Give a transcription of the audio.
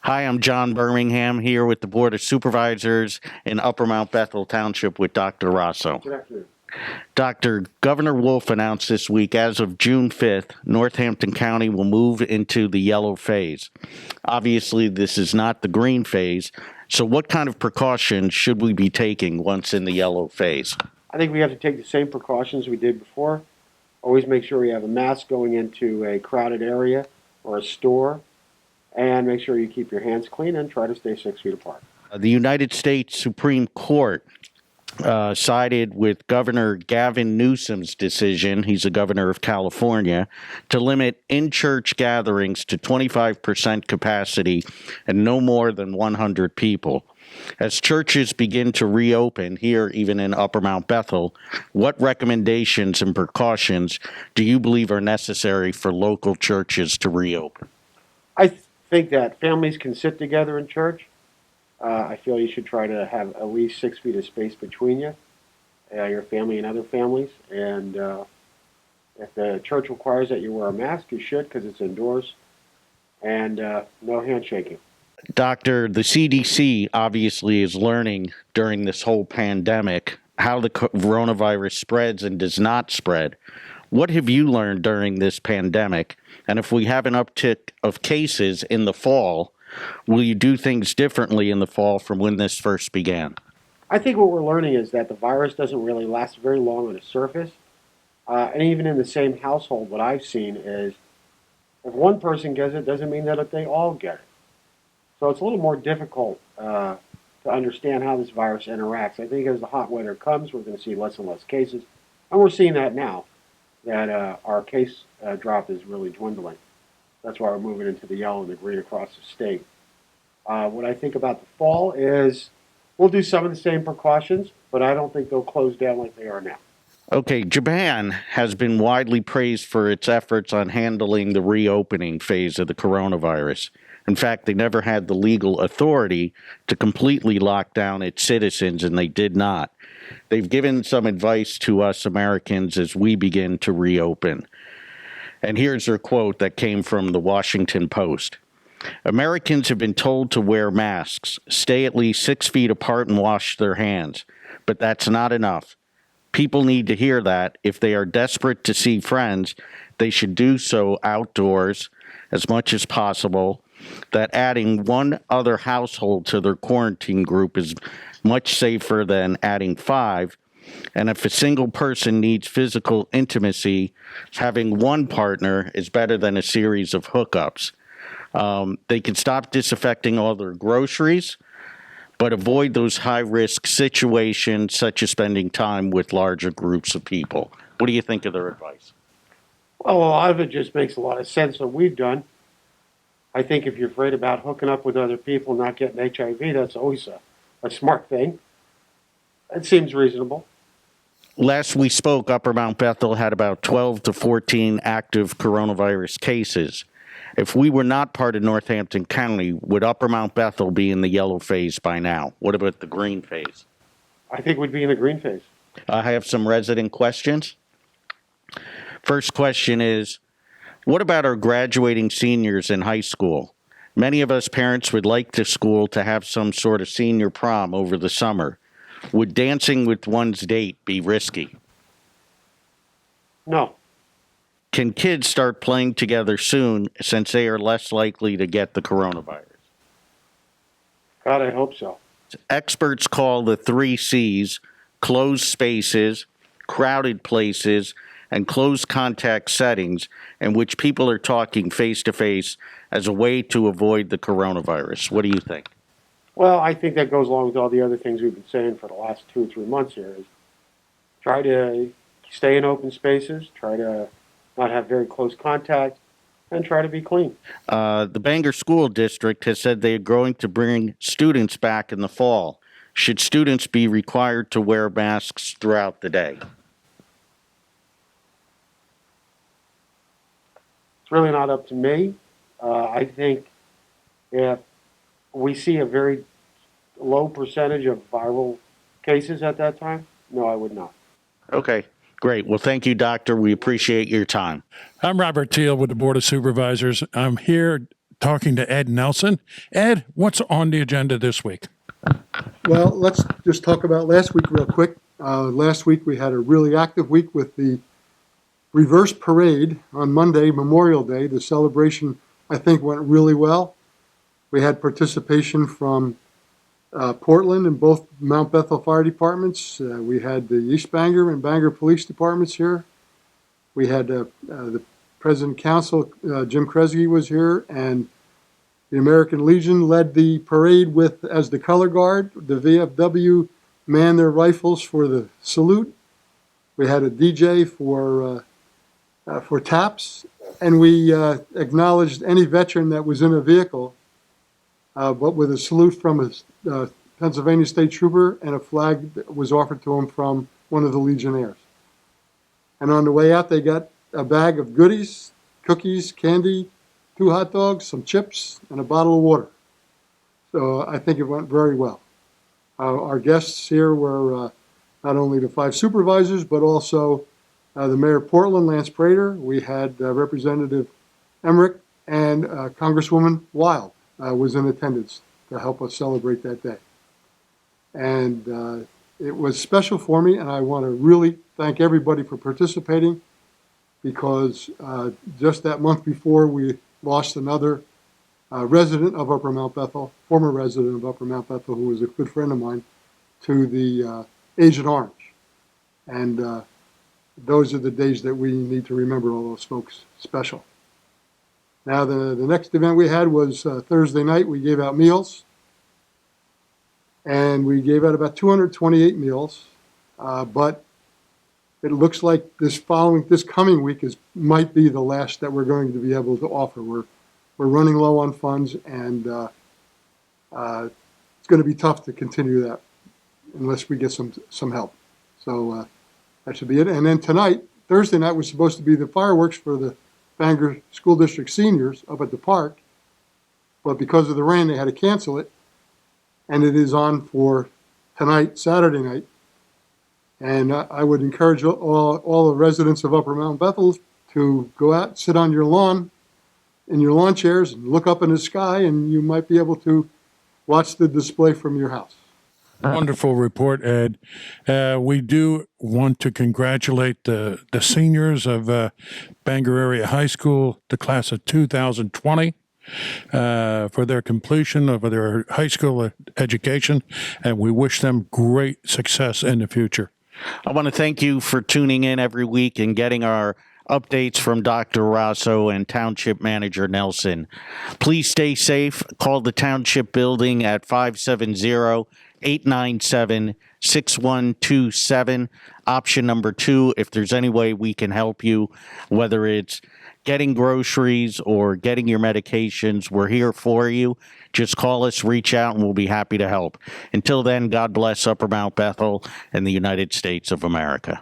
Hi, I'm John Bermingham here with the Board of Supervisors in Upper Mount Bethel Township with Dr. Raso. Good afternoon. Governor Wolf announced this week, as of June 5th, Northampton County will move into the yellow phase. Obviously, this is not the green phase. So what kind of precautions should we be taking once in the yellow phase? I think we have to take the same precautions we did before. Always make sure you have a mask going into a crowded area or a store, and make sure you keep your hands clean and try to stay 6 feet apart. The United States Supreme Court sided with Governor Gavin Newsom's decision, he's the governor of California, to limit in-church gatherings to 25% capacity and no more than 100 people. As churches begin to reopen here, even in Upper Mount Bethel, what recommendations and precautions do you believe are necessary for local churches to reopen? I think that families can sit together in church. I feel you should try to have at least 6 feet of space between you, your family and other families. And if the church requires that you wear a mask, you should, because it's indoors. And no handshaking. Doctor, the CDC obviously is learning during this whole pandemic how the coronavirus spreads and does not spread. What have you learned during this pandemic? And if we have an uptick of cases in the fall, will you do things differently in the fall from when this first began? I think what we're learning is that the virus doesn't really last very long on the surface. And even in the same household, what I've seen is if one person gets it, doesn't mean that they all get it. So it's a little more difficult to understand how this virus interacts. I think as the hot weather comes, we're going to see less and less cases. And we're seeing that now, that our case drop is really dwindling. That's why we're moving into the yellow and the green across the state. What I think about the fall is we'll do some of the same precautions, but I don't think they'll close down like they are now. Okay, Japan has been widely praised for its efforts on handling the reopening phase of the coronavirus. In fact, they never had the legal authority to completely lock down its citizens, and they did not. They've given some advice to us Americans as we begin to reopen. And here's their quote that came from the Washington Post. Americans have been told to wear masks, stay at least 6 feet apart, and wash their hands. But that's not enough. People need to hear that if they are desperate to see friends, they should do so outdoors as much as possible, that adding one other household to their quarantine group is much safer than adding 5. And if a single person needs physical intimacy, having one partner is better than a series of hookups. They can stop disinfecting all their groceries, but avoid those high-risk situations, such as spending time with larger groups of people. What do you think of their advice? Well, a lot of it just makes a lot of sense what we've done. I think if you're afraid about hooking up with other people, not getting HIV, that's always a smart thing. It seems reasonable. Last we spoke, Upper Mount Bethel had about 12 to 14 active coronavirus cases. If we were not part of Northampton County, would Upper Mount Bethel be in the yellow phase by now? What about the green phase? I think we'd be in the green phase. I have some resident questions. First question is, what about our graduating seniors in high school? Many of us parents would like the school to have some sort of senior prom over the summer. Would dancing with one's date be risky? No. Can kids start playing together soon since they are less likely to get the coronavirus? God, I hope so. Experts call the 3 C's, closed spaces, crowded places, and close contact settings in which people are talking face-to-face as a way to avoid the coronavirus. What do you think? Well, I think that goes along with all the other things we've been saying for the last 2 or 3 months here. Is try to stay in open spaces, try to not have very close contact, and try to be clean. The Bangor School District has said they are going to bring students back in the fall. Should students be required to wear masks throughout the day? It's really not up to me. I think if we see a very low percentage of viral cases at that time, no, I would not. Okay, great. Well, thank you, Doctor. We appreciate your time. I'm Robert Teel with the Board of Supervisors. I'm here talking to Ed Nelson. Ed, what's on the agenda this week? Well, let's just talk about last week real quick. Last week we had a really active week with the reverse parade on Monday, Memorial Day. The celebration, I think, went really well. We had participation from Portland and both Mount Bethel Fire Departments. We had the East Bangor and Bangor Police Departments here. We had the President Council, Jim Kresge, was here, and the American Legion led the parade with, as the color guard. The VFW manned their rifles for the salute. We had a DJ for taps, and we acknowledged any veteran that was in a vehicle, but with a salute from a Pennsylvania State Trooper and a flag that was offered to him from one of the Legionnaires. And on the way out, they got a bag of goodies, cookies, candy, 2 hot dogs, some chips, and a bottle of water. So I think it went very well. Our guests here were not only the 5 supervisors, but also the Mayor of Portland, Lance Prater. We had Representative Emmerich, and Congresswoman Wild was in attendance to help us celebrate that day. And it was special for me, and I want to really thank everybody for participating, because just that month before, we lost another resident of Upper Mount Bethel, former resident of Upper Mount Bethel, who was a good friend of mine, to the Agent Orange. And those are the days that we need to remember all those folks special. Now, the next event we had was Thursday night. We gave out meals. And we gave out about 228 meals. But it looks like this coming week might be the last that we're going to be able to offer. We're running low on funds, and it's going to be tough to continue that unless we get some help. So that should be it. And then tonight, Thursday night, was supposed to be the fireworks for the Bangor School District seniors up at the park, but because of the rain, they had to cancel it, and it is on for tonight, Saturday night. And I would encourage all the residents of Upper Mount Bethel to go out, sit on your lawn, in your lawn chairs, and look up in the sky, and you might be able to watch the display from your house. Wonderful report, Ed. We do want to congratulate the seniors of Bangor Area High School, the class of 2020, for their completion of their high school education, and we wish them great success in the future. I want to thank you for tuning in every week and getting our updates from Dr. Raso and Township Manager Nelson. Please stay safe. Call the Township Building at 570-897-6127. Option number 2, if there's any way we can help you, whether it's getting groceries or getting your medications, we're here for you. Just call us, reach out, and we'll be happy to help. Until then, God bless Upper Mount Bethel and the United States of America.